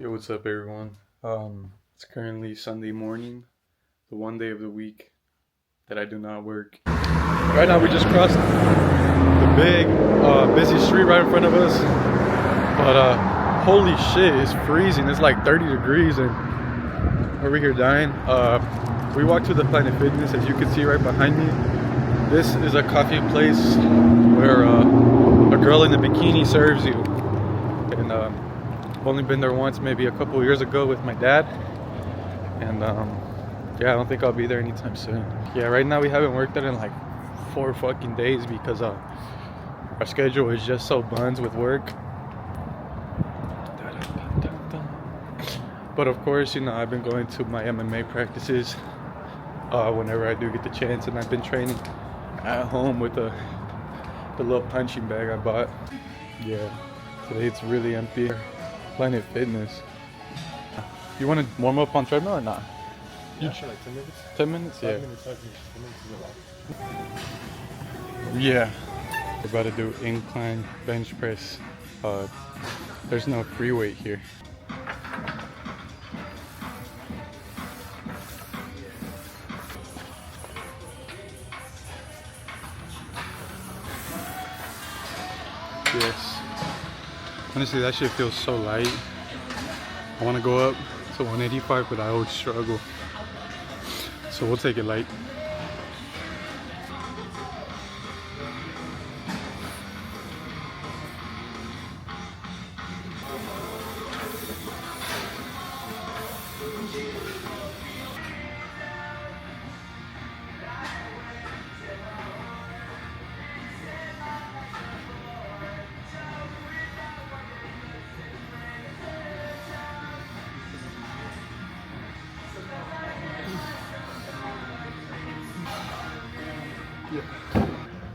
Yo, what's up, everyone? It's currently Sunday morning, the one day of the week that I do not work. Right now, we just crossed the big, busy street right in front of us. But holy shit, it's freezing. It's like 30 degrees, and we're over here dying. We walked to the Planet Fitness, as you can see right behind me. This is a coffee place where a girl in a bikini serves you, and I've only been there once, maybe a couple years ago with my dad, and yeah, I don't think I'll be there anytime soon. Yeah, right now we haven't worked there in like 4 fucking days because our schedule is just so buns with work. But of course, you know, I've been going to my MMA practices whenever I do get the chance, and I've been training at home with the little punching bag I bought. Yeah, today it's really empty. Planet Fitness. You want to warm up on treadmill or not? Yeah, sure, like 10 minutes. 10 minutes? 5 Yeah. minutes, 5 minutes. 10 minutes is a lot. Yeah. We're about to do incline bench press. There's no free weight here. Yes. Honestly, that shit feels so light. I want to go up to 185, but I always struggle. So we'll take it light.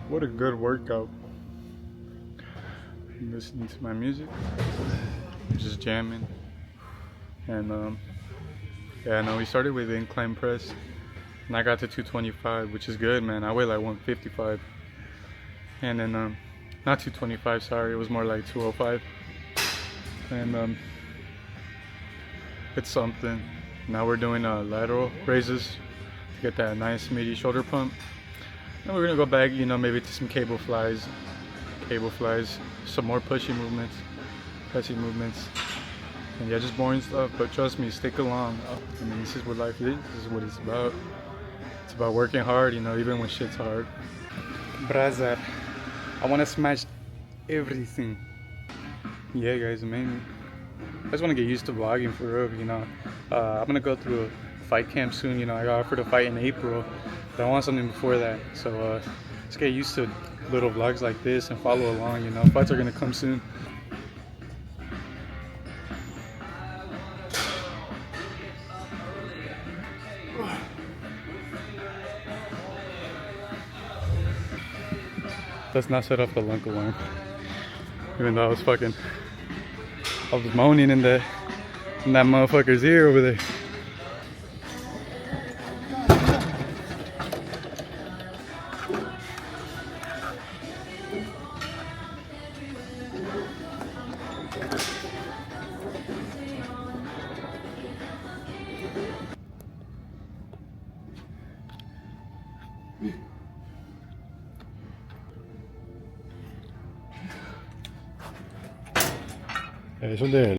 What a good workout. I'm listening to my music, just jamming, and yeah, no, we started with incline press, and I got to 225, which is good, man. I weigh like 155, and then not 225, sorry, it was more like 205, and it's something. Now we're doing lateral raises to get that nice meaty shoulder pump. And we're gonna go back, you know, maybe to some cable flies, some more pushing movements, pressing movements, and yeah, just boring stuff. But trust me, stick along. I mean, this is what life is. This is what it's about. It's about working hard, you know, even when shit's hard. Brother, I want to smash everything. Yeah, guys, mainly. I just want to get used to vlogging for real, you know. I'm gonna go through a fight camp soon. You know, I got offered a fight in April. But I want something before that, so let's get used to little vlogs like this and follow along, you know. Fights are gonna come soon. Let's not set off the lunk alarm. Even though I was moaning in that motherfucker's ear over there. Eso de él.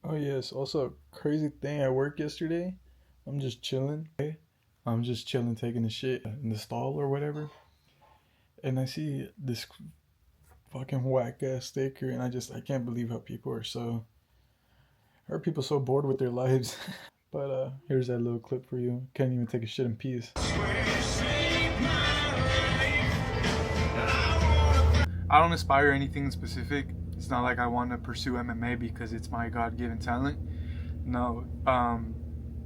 Oh yes, also crazy thing at work yesterday. I'm just chilling, taking a shit in the stall or whatever, and I see this fucking whack ass sticker, and I can't believe how people are so bored with their lives. But here's that little clip for you. Can't even take a shit in peace. I don't aspire anything specific. It's not like I want to pursue MMA because it's my God-given talent. No,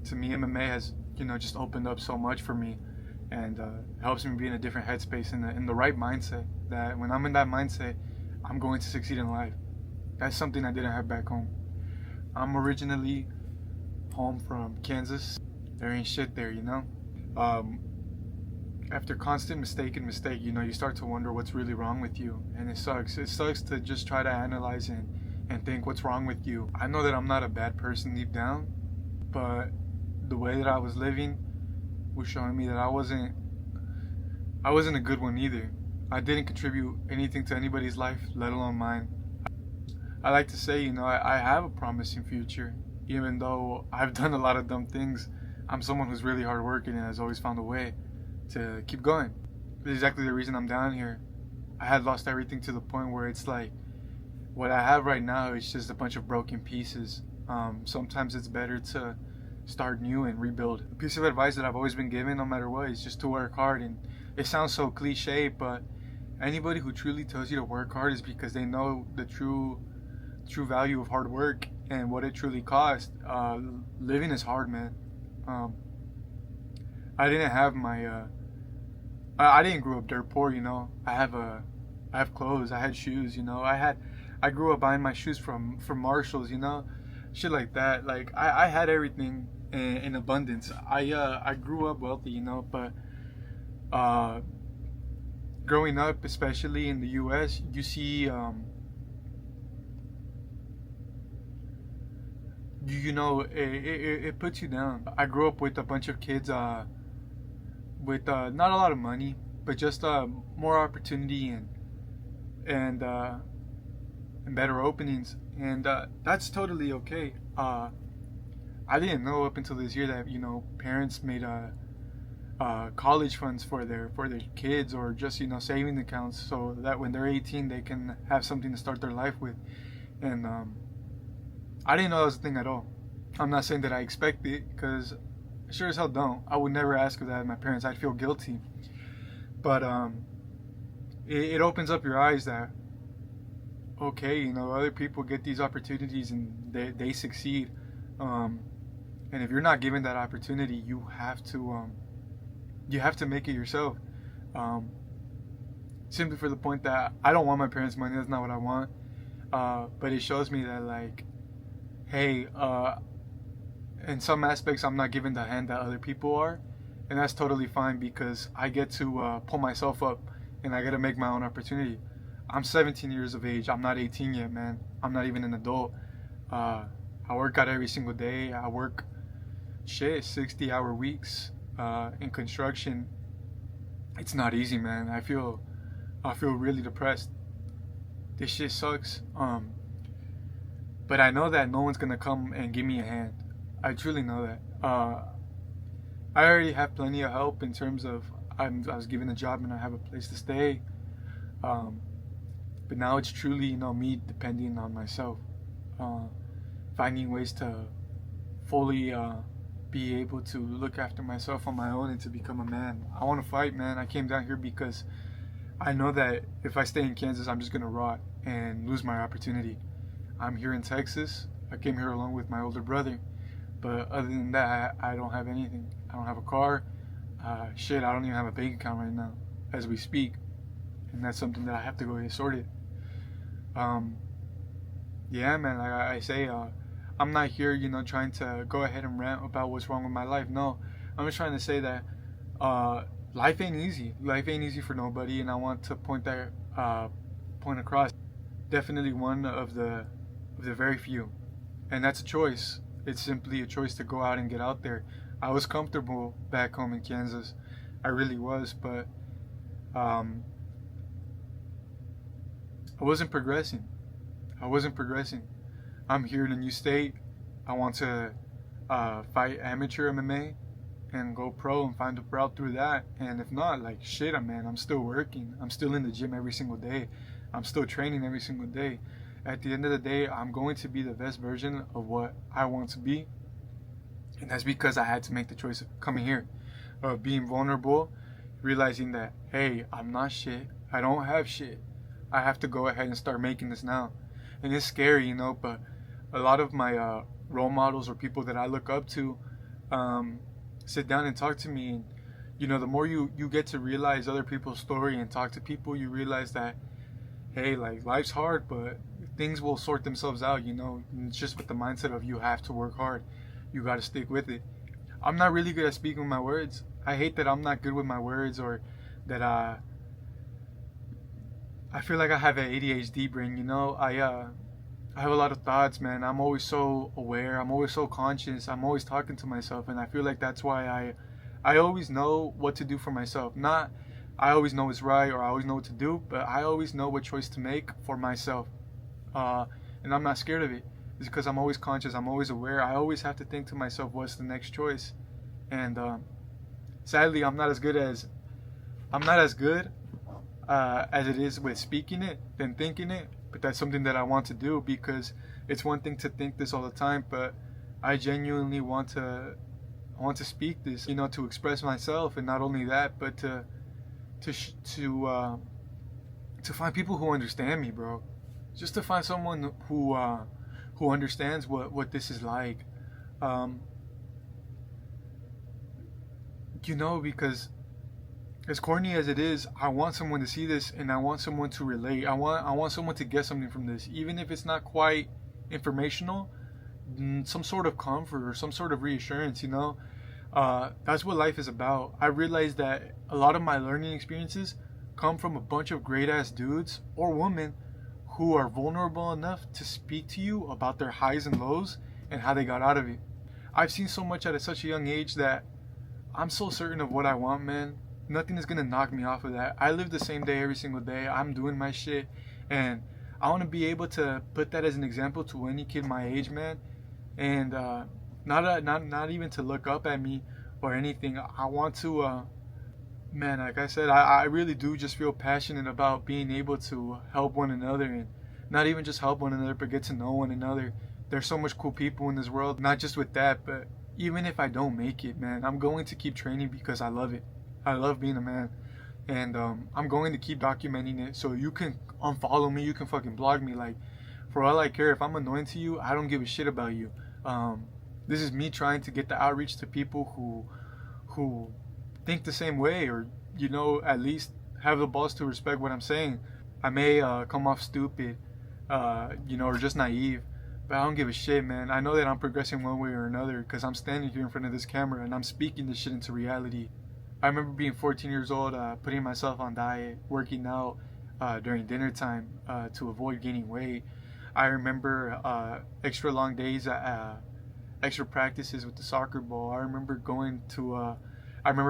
to me, MMA has, you know, just opened up so much for me. and helps me be in a different headspace, in the right mindset. That when I'm in that mindset, I'm going to succeed in life. That's something I didn't have back home. I'm originally home from Kansas. There ain't shit there, you know. After constant mistake and mistake, you know, you start to wonder what's really wrong with you, and it sucks. It sucks to just try to analyze and think what's wrong with you. I know that I'm not a bad person deep down, but the way that I was living was showing me that I wasn't a good one either. I didn't contribute anything to anybody's life, let alone mine. I like to say, you know, I have a promising future, even though I've done a lot of dumb things. I'm someone who's really hardworking and has always found a way to keep going. That's exactly the reason I'm down here. I had lost everything to the point where it's like, what I have right now is just a bunch of broken pieces. Sometimes it's better to start new and rebuild. A piece of advice that I've always been given, no matter what, is just to work hard. And it sounds so cliche, but anybody who truly tells you to work hard is because they know the true value of hard work and what it truly costs. Living is hard, man. I didn't have my I didn't grow up dirt poor, you know. I have clothes, I had shoes, you know. I grew up buying my shoes from Marshalls, you know, shit like that. Like I had everything in abundance. I grew up wealthy, you know, but growing up, especially in the U.S., you see, you know, it puts you down. I grew up with a bunch of kids with not a lot of money, but just more opportunity and better openings, and that's totally okay. I didn't know up until this year that, you know, parents made college funds for their kids, or just, you know, saving accounts, so that when they're 18 they can have something to start their life with. And I didn't know that was a thing at all. I'm not saying that I expect it, because I sure as hell don't. I would never ask of that of my parents. I'd feel guilty. But it opens up your eyes that, okay, you know, other people get these opportunities and they succeed. And if you're not given that opportunity, you have to make it yourself. Simply for the point that I don't want my parents' money. That's not what I want. But it shows me that, like, hey, in some aspects I'm not given the hand that other people are, and that's totally fine, because I get to pull myself up, and I got to make my own opportunity. I'm 17 years of age. I'm not 18 yet, man. I'm not even an adult. I work out every single day. I work 60-hour weeks in construction. It's not easy, man. I feel really depressed. This shit sucks. But I know that no one's gonna come and give me a hand. I truly know that. I already have plenty of help in terms of I was given a job and I have a place to stay. But now it's truly, you know, me depending on myself, finding ways to fully be able to look after myself on my own and to become a man. I want to fight, man. I came down here because I know that if I stay in Kansas, I'm just gonna rot and lose my opportunity. I'm here in Texas. I came here along with my older brother. But other than that, I don't have anything. I don't have a car. I don't even have a bank account right now as we speak. And that's something that I have to go get sorted. Yeah, man, like I say, I'm not here, you know, trying to go ahead and rant about what's wrong with my life. No, I'm just trying to say that life ain't easy. Life ain't easy for nobody, and I want to point across. Definitely one of the very few, and that's a choice. It's simply a choice to go out and get out there. I was comfortable back home in Kansas, I really was, but I wasn't progressing. I'm here in a new state. I want to fight amateur MMA and go pro and find a route through that. And if not, like, shit, man, I'm still working. I'm still in the gym every single day. I'm still training every single day. At the end of the day, I'm going to be the best version of what I want to be. And that's because I had to make the choice of coming here, of being vulnerable, realizing that, hey, I'm not shit. I don't have shit. I have to go ahead and start making this now. And it's scary, you know, but a lot of my role models or people that I look up to sit down and talk to me. And, you know, the more you get to realize other people's story and talk to people, you realize that, hey, like, life's hard, but things will sort themselves out, you know. And it's just with the mindset of you have to work hard. You got to stick with it. I'm not really good at speaking with my words. I hate that I'm not good with my words, or that I feel like I have an ADHD brain, you know. I have a lot of thoughts, man. I'm always so aware. I'm always so conscious. I'm always talking to myself, and I feel like that's why I always know what to do for myself. Not I always know it's right or I always know what to do, but I always know what choice to make for myself. And I'm not scared of it. It's because I'm always conscious. I'm always aware. I always have to think to myself, what's the next choice? And sadly, I'm not as good as it is with speaking it than thinking it. But that's something that I want to do, because it's one thing to think this all the time, but I genuinely want to speak this, you know, to express myself, and not only that, but to find people who understand me, bro. Just to find someone who understands what this is like. Um, you know, because as corny as it is, I want someone to see this, and I want someone to relate. I want someone to get something from this, even if it's not quite informational, some sort of comfort or some sort of reassurance, you know. That's what life is about. I realized that a lot of my learning experiences come from a bunch of great ass dudes or women who are vulnerable enough to speak to you about their highs and lows and how they got out of it. I've seen so much at such a young age that I'm so certain of what I want, man. Nothing is gonna knock me off of that. I live the same day every single day. I'm doing my shit, and I want to be able to put that as an example to any kid my age, man. And not even to look up at me or anything. I want to, man. Like I said, I really do just feel passionate about being able to help one another, and not even just help one another, but get to know one another. There's so much cool people in this world. Not just with that, but even if I don't make it, man, I'm going to keep training because I love it. I love being a man, and I'm going to keep documenting it. So you can unfollow me, you can fucking blog me. Like, for all I care, if I'm annoying to you, I don't give a shit about you. This is me trying to get the outreach to people who think the same way, or, you know, at least have the balls to respect what I'm saying. I may come off stupid, you know, or just naive, but I don't give a shit, man. I know that I'm progressing one way or another because I'm standing here in front of this camera and I'm speaking this shit into reality. I remember being 14 years old, putting myself on diet, working out during dinner time to avoid gaining weight. I remember extra long days, extra practices with the soccer ball. I remember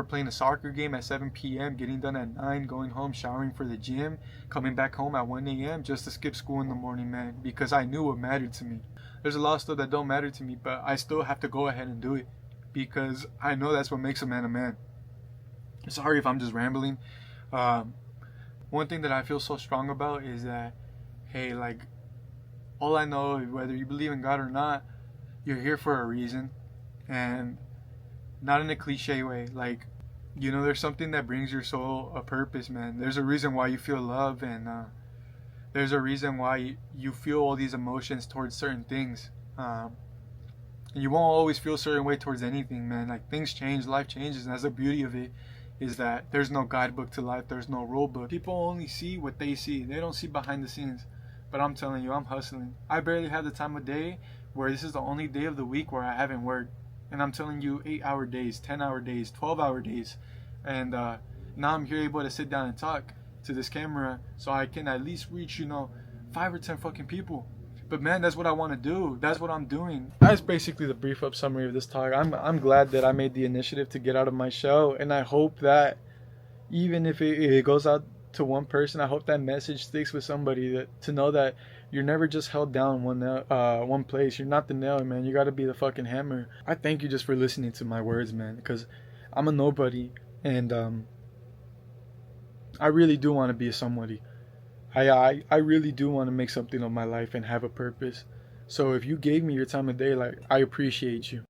playing a soccer game at 7 p.m., getting done at 9, going home, showering for the gym, coming back home at 1 a.m. just to skip school in the morning, man, because I knew what mattered to me. There's a lot of stuff that don't matter to me, but I still have to go ahead and do it because I know that's what makes a man a man. Sorry if I'm just rambling. One thing that I feel so strong about is that, hey, like, all I know, whether you believe in God or not, you're here for a reason, and not in a cliche way. Like, you know, there's something that brings your soul a purpose, man. There's a reason why you feel love, and there's a reason why you feel all these emotions towards certain things. You won't always feel a certain way towards anything, man. Like, things change, life changes, and that's the beauty of it. Is that there's no guidebook to life, there's no rule book. People only see what they see. They don't see behind the scenes. But I'm telling you, I'm hustling. I barely have the time of day where this is the only day of the week where I haven't worked. And I'm telling you, 8-hour days, 10-hour days, 12-hour days. And now I'm here able to sit down and talk to this camera so I can at least reach, you know, 5 or 10 fucking people. But man, that's what I want to do. That's what I'm doing. That's basically the brief up summary of this talk. I'm glad that I made the initiative to get out of my shell, and I hope that even if it goes out to one person, I hope that message sticks with somebody, that to know that you're never just held down one place. You're not the nail, man. You got to be the fucking hammer. I thank you just for listening to my words, man, because I'm a nobody, and I really do want to be a somebody. I really do want to make something of my life and have a purpose. So if you gave me your time of day, like, I appreciate you.